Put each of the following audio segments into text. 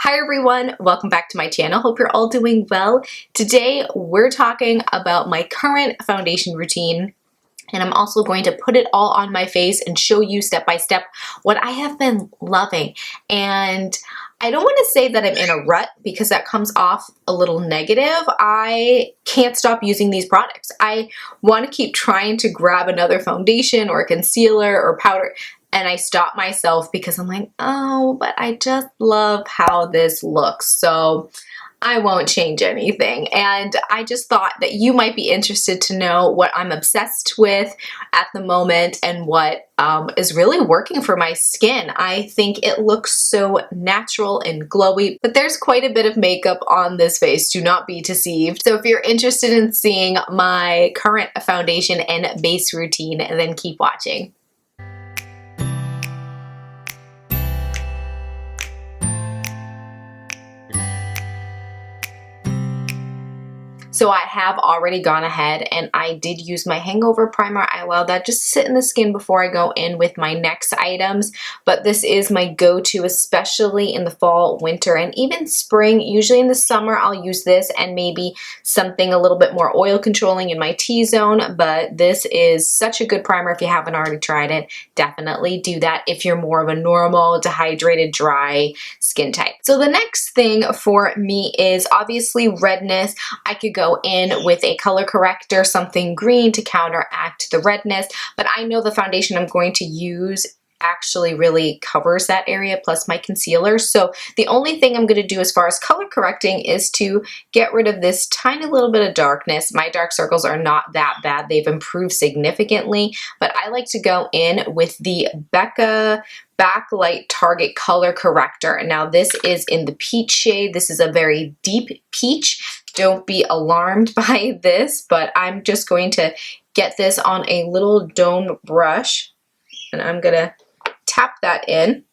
Hi everyone, welcome back to my channel. Hope you're all doing well. Today we're talking about my current foundation routine, and I'm also going to put it all on my face and show you step by step what I have been loving. And I don't want to say that I'm in a rut because that comes off a little negative. I can't stop using these products. I want to keep trying to grab another foundation or concealer or powder, and I stop myself because I'm like, oh, but I just love how this looks. So I won't change anything. And I just thought that you might be interested to know what I'm obsessed with at the moment and what is really working for my skin. I think it looks so natural and glowy, but there's quite a bit of makeup on this face. Do not be deceived. So if you're interested in seeing my current foundation and base routine, then keep watching. So I have already gone ahead and I did use my Hangover primer. I allow that just to sit in the skin before I go in with my next items. But this is my go-to, especially in the fall, winter, and even spring. Usually in the summer, I'll use this and maybe something a little bit more oil controlling in my T-zone. But this is such a good primer. If you haven't already tried it, definitely do that if you're more of a normal, dehydrated, dry skin type. So the next thing for me is obviously redness. I could go in with a color corrector, something green to counteract the redness, but I know the foundation I'm going to use actually really covers that area, plus my concealer. So the only thing I'm going to do as far as color correcting is to get rid of this tiny little bit of darkness. My dark circles are not that bad. They've improved significantly, but I like to go in with the Becca Backlight Target Color Corrector. Now this is in the peach shade. This is a very deep peach. Don't be alarmed by this, but I'm just going to get this on a little domed brush, and I'm gonna tap that in.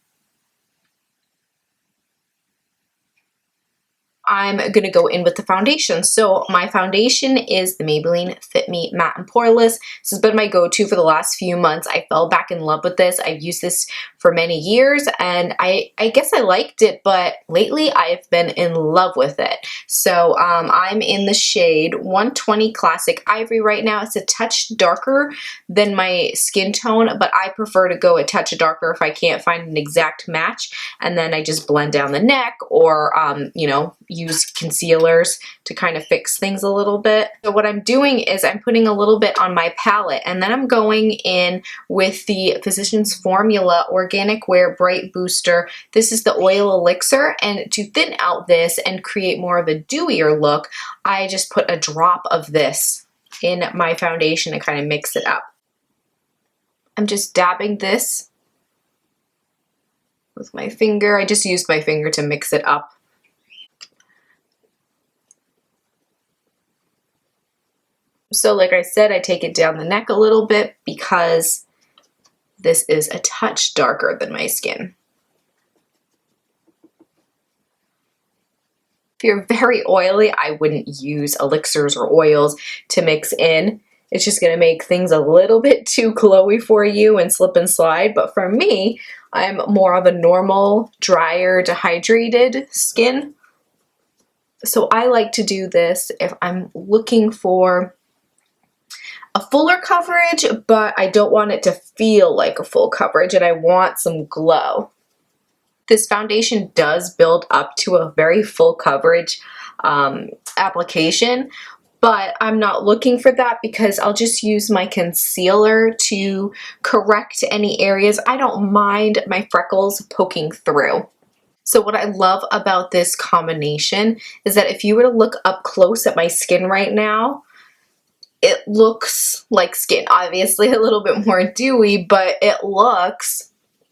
I'm going to go in with the foundation. So my foundation is the Maybelline Fit Me Matte and Poreless. This has been my go-to for the last few months. I fell back in love with this. I've used this for many years and I guess I liked it, but lately I've been in love with it. So I'm in the shade 120 Classic Ivory right now. It's a touch darker than my skin tone, but I prefer to go a touch darker if I can't find an exact match. And then I just blend down the neck or, you know, use concealers to kind of fix things a little bit. So what I'm doing is I'm putting a little bit on my palette, and then I'm going in with the Physicians Formula Organic Wear Bright Booster. This is the oil elixir, and to thin out this and create more of a dewier look, I just put a drop of this in my foundation and kind of mix it up. I'm just dabbing this with my finger. I just used my finger to mix it up. So like I said, I take it down the neck a little bit because this is a touch darker than my skin. If you're very oily, I wouldn't use elixirs or oils to mix in. It's just gonna make things a little bit too glowy for you and slip and slide. But for me, I'm more of a normal, drier, dehydrated skin. So I like to do this if I'm looking for a fuller coverage, but I don't want it to feel like a full coverage and I want some glow. This foundation does build up to a very full coverage application, but I'm not looking for that because I'll just use my concealer to correct any areas. I don't mind my freckles poking through. So what I love about this combination is that if you were to look up close at my skin right now, it looks like skin. Obviously a little bit more dewy, but it looks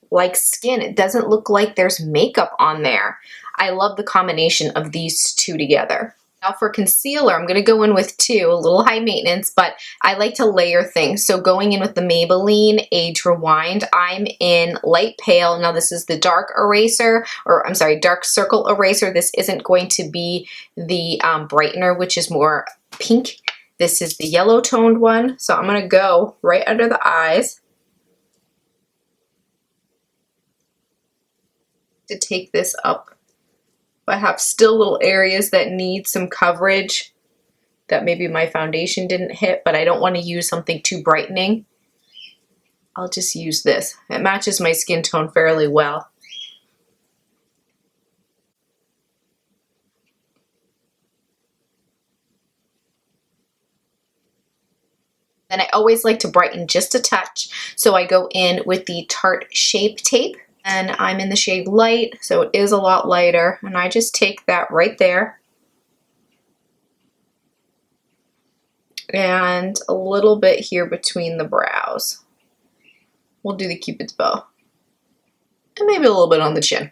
like skin. It doesn't look like there's makeup on there. I love the combination of these two together. Now for concealer, I'm going to go in with two, a little high maintenance, but I like to layer things. So going in with the Maybelline Age Rewind, I'm in light pale. Now this is the dark eraser, or I'm sorry, dark circle eraser. This isn't going to be the brightener, which is more pink. This is the yellow toned one, so I'm going to go right under the eyes to take this up I have still little areas that need some coverage that maybe my foundation didn't hit, but I don't want to use something too brightening, I'll just use this. It matches my skin tone fairly well. And I always like to brighten just a touch, so I go in with the Tarte Shape Tape, and I'm in the shade Light, so it is a lot lighter, and I just take that right there, and a little bit here between the brows. We'll do the Cupid's bow, and maybe a little bit on the chin.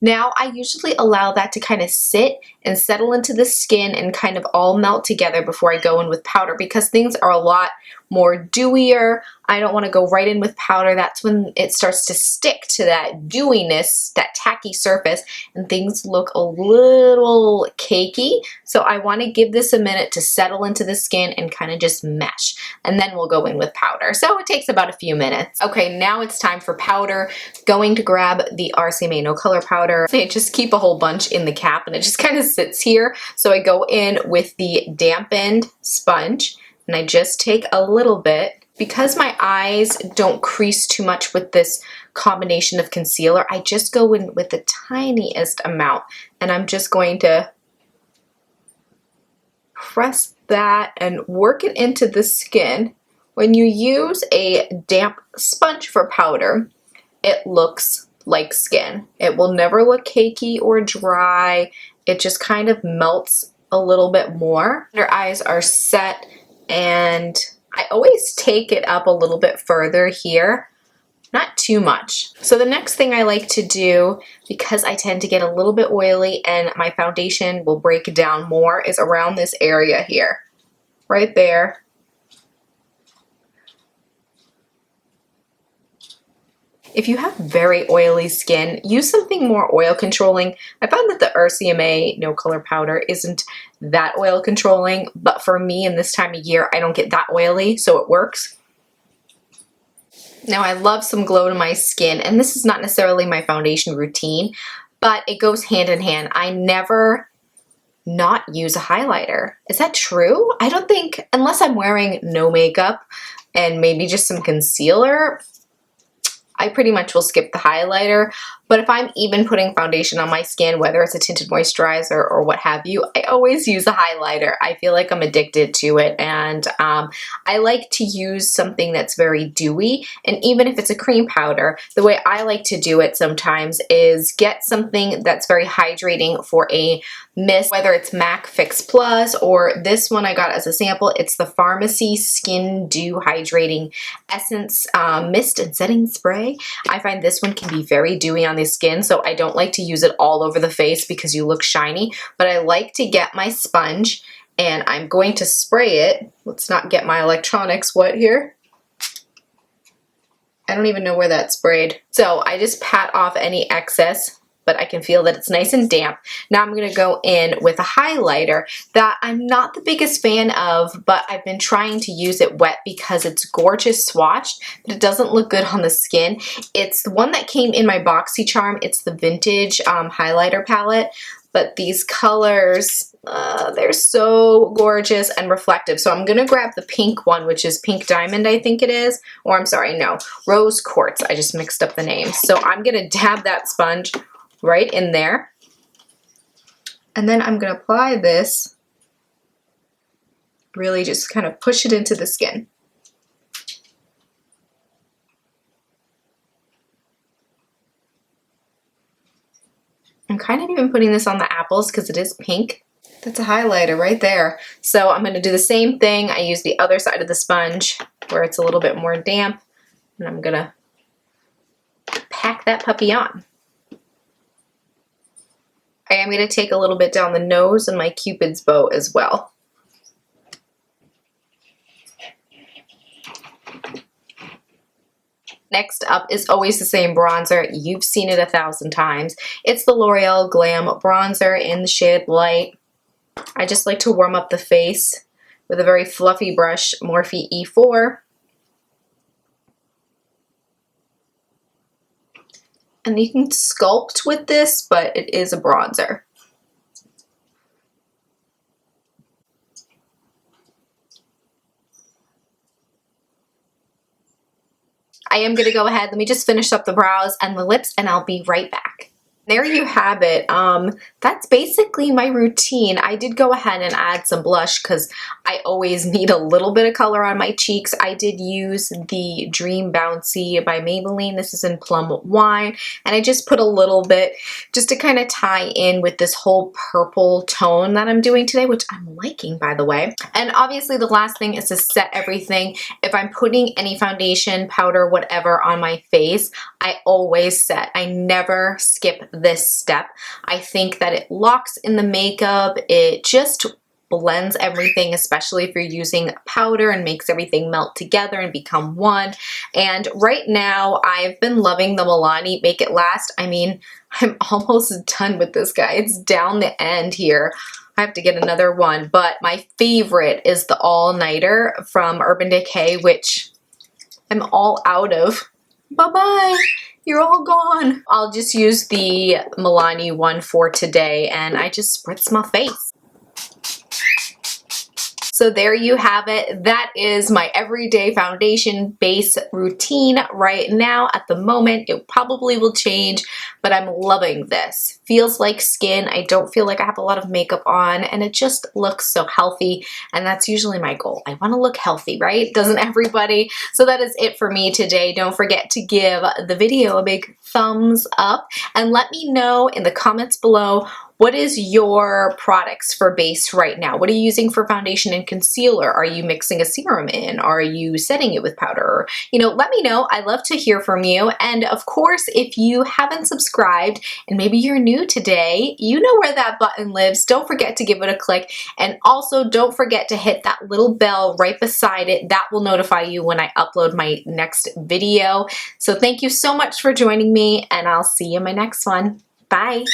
Now I usually allow that to kind of sit and settle into the skin and kind of all melt together before I go in with powder, because things are a lot more dewier. I don't want to go right in with powder. That's when it starts to stick to that dewiness, that tacky surface, and things look a little cakey. So I want to give this a minute to settle into the skin and kind of just mesh, and then we'll go in with powder. So it takes about a few minutes. Okay, now it's time for powder. Going to grab the RCMA No Color Powder. I just keep a whole bunch in the cap and it just kind of sits here. So I go in with the dampened sponge and I just take a little bit. Because my eyes don't crease too much with this combination of concealer, I just go in with the tiniest amount, and I'm just going to press that and work it into the skin. When you use a damp sponge for powder, it looks like skin. It will never look cakey or dry. It just kind of melts a little bit more. Your eyes are set, and I always take it up a little bit further here, not too much. So the next thing I like to do, because I tend to get a little bit oily and my foundation will break down more, is around this area here, right there. If you have very oily skin, use something more oil controlling. I found that the RCMA No Color Powder isn't that oil controlling, but for me in this time of year, I don't get that oily, so it works. Now I love some glow to my skin, and this is not necessarily my foundation routine, but it goes hand in hand. I never not use a highlighter. Is that true? I don't think, unless I'm wearing no makeup and maybe just some concealer, I pretty much will skip the highlighter. But if I'm even putting foundation on my skin, whether it's a tinted moisturizer or what have you, I always use a highlighter. I feel like I'm addicted to it, and I like to use something that's very dewy. And even if it's a cream powder, the way I like to do it sometimes is get something that's very hydrating for a mist, whether it's MAC Fix Plus or this one I got as a sample. It's the Pharmacy Skin Dew Hydrating Essence Mist and Setting Spray. I find this one can be very dewy on the skin, so I don't like to use it all over the face because you look shiny, but I like to get my sponge and I'm going to spray it. Let's not get my electronics wet here. I don't even know where that sprayed. So I just pat off any excess, but I can feel that it's nice and damp. Now I'm gonna go in with a highlighter that I'm not the biggest fan of, but I've been trying to use it wet because it's gorgeous swatched, but it doesn't look good on the skin. It's the one that came in my BoxyCharm. It's the Vintage highlighter palette, but these colors, they're so gorgeous and reflective. So I'm gonna grab the pink one, which is Pink Diamond, I think it is. Or I'm sorry, no, Rose Quartz. I just mixed up the names. So I'm gonna dab that sponge right in there. And then I'm gonna apply this, really just kind of push it into the skin. I'm kind of even putting this on the apples because it is pink. That's a highlighter right there. So I'm gonna do the same thing. I use the other side of the sponge where it's a little bit more damp, and I'm gonna pack that puppy on. I am going to take a little bit down the nose and my Cupid's bow as well. Next up is always the same bronzer. You've seen it 1,000 times. It's the L'Oreal Glam bronzer in the shade Light. I just like to warm up the face with a very fluffy brush, Morphe E4. And you can sculpt with this, but it is a bronzer. I am going to go ahead, let me just finish up the brows and the lips, and I'll be right back. There you have it. That's basically my routine. I did go ahead and add some blush because I always need a little bit of color on my cheeks. I did use the Dream Bouncy by Maybelline. This is in Plum Wine, and I just put a little bit just to kind of tie in with this whole purple tone that I'm doing today, which I'm liking, by the way. And obviously the last thing is to set everything. If I'm putting any foundation, powder, whatever on my face, I always set. I never skip this step. I think that it locks in the makeup. It just blends everything, especially if you're using powder, and makes everything melt together and become one. And right now I've been loving the Milani Make It Last. I mean, I'm almost done with this guy. It's down the end here. I have to get another one, but my favorite is the All Nighter from Urban Decay, which I'm all out of. Bye-bye. You're all gone. I'll just use the Milani one for today, and I just spritz my face. So there you have it. That is my everyday foundation base routine right now. At the moment, it probably will change, but I'm loving this. Feels like skin. I don't feel like I have a lot of makeup on, and it just looks so healthy, and that's usually my goal. I want to look healthy, right? Doesn't everybody? So that is it for me today. Don't forget to give the video a big thumbs up, and let me know in the comments below, what is your products for base right now? What are you using for foundation and concealer? Are you mixing a serum in? Are you setting it with powder? You know, let me know. I love to hear from you. And of course, if you haven't subscribed and maybe you're new today, you know where that button lives. Don't forget to give it a click. And also don't forget to hit that little bell right beside it. That will notify you when I upload my next video. So thank you so much for joining me, and I'll see you in my next one. Bye.